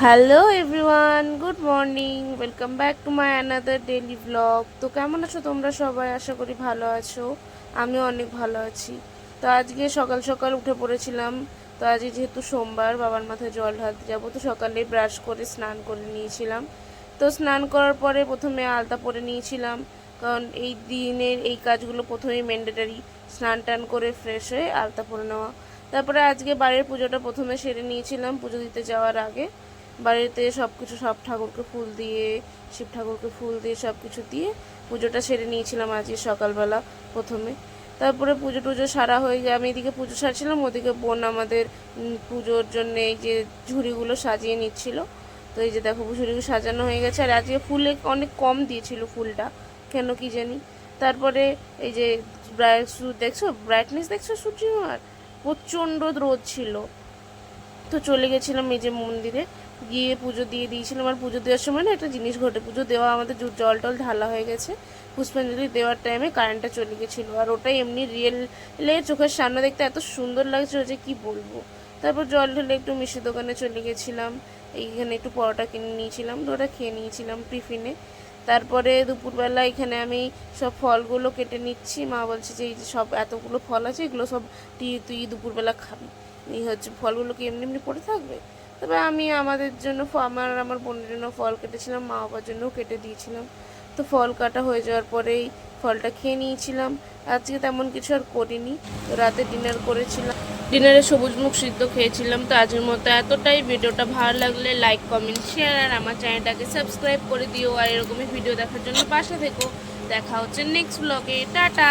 Hello everyone, good morning. Welcome back to my another daily blog. তো কেমন আছো তোমরা সবাই? আশা করি ভালো আছো। আমিও অনেক ভালো আছি। তো আজকে সকাল সকাল উঠে পড়েছিলাম। তো আজকে যেহেতু সোমবার, বাবার মাথায় জল ঢালতে যাবো, তো সকালে ব্রাশ করে স্নান করে নিয়েছিলাম। তো স্নান করার পরে প্রথমে আলতা পরে নিয়েছিলাম, কারণ এই দিনের এই কাজগুলো প্রথমেই ম্যান্ডেটারি। স্নান টান করে ফ্রেশ হয়ে আলতা পরে নেওয়া। তারপরে আজকে বাড়ির পুজোটা প্রথমে সেরে নিয়েছিলাম পুজো দিতে যাওয়ার আগে। বাড়িতে সব কিছু, সব ঠাকুরকে ফুল দিয়ে, শিব ঠাকুরকে ফুল দিয়ে সব কিছু দিয়ে পুজোটা সেরে নিয়েছিলাম আজকে সকালবেলা প্রথমে। তারপরে পুজো টুজো সারা হয়ে যায়, আমি এদিকে পুজো সারছিলাম, ওদিকে বোন আমাদের পুজোর জন্য এই যে ঝুড়িগুলো সাজিয়ে নিচ্ছিল। তো এই যে দেখো ঝুড়িগুলো সাজানো হয়ে গেছে, আর আজকে ফুলে অনেক কম দিয়েছিল ফুলটা, কেন কি জানি। তারপরে এই যে দেখছো ব্রাইটনেস, দেখছো সূর্যিমার প্রচণ্ড রোদ ছিল। তো চলে গেছিলাম এই যে মন্দিরে, গিয়ে পুজো দিয়ে দিয়েছিলাম। আর পুজো দেওয়ার সময় না একটা জিনিস ঘটে, পুজো দেওয়া আমাদের জল টল ঢালা হয়ে গেছে, পুষ্পাঞ্জলি দেওয়ার টাইমে কারেন্টটা চলে গেছিলো। আর ওটাই এমনি রিয়েলে চোখের সামনে দেখতে এত সুন্দর লাগছিল যে কি বলবো। তারপর জল ঢেলে একটু মিষ্টি দোকানে চলে গেছিলাম, এইখানে একটু পরোটা কিনে নিয়েছিলাম, তো ওটা খেয়ে নিয়েছিলাম টিফিনে। তারপরে দুপুরবেলা এখানে আমি সব ফলগুলো কেটে নিচ্ছি। মা বলছে যে এই যে সব এতগুলো ফল আছে, এগুলো সব তুই দুপুরবেলা খাবি, এই হচ্ছে ফলগুলো কি এমনি এমনি পড়ে থাকবে। তবে আমি আমাদের জন্য আমার বোনের জন্য ফল কেটেছিলাম, মা বাবার জন্যও কেটে দিয়েছিলাম। তো ফল কাটা হয়ে যাওয়ার পরেই ফলটা খেয়ে নিয়েছিলাম। আজকে তেমন কিছু আর করিনি। তো রাতে ডিনার করেছিলাম, ডিনারে সবুজ মুখ সিদ্ধ খেয়েছিলাম। তো আজকের মতো এতটাই। ভিডিওটা ভালো লাগলে লাইক, কমেন্ট, শেয়ার আর আমার চ্যানেলটাকে সাবস্ক্রাইব করে দিও। আর এরকমই ভিডিও দেখার জন্য পাশে থেকো। দেখা হচ্ছে নেক্সট ব্লগে। টাটা।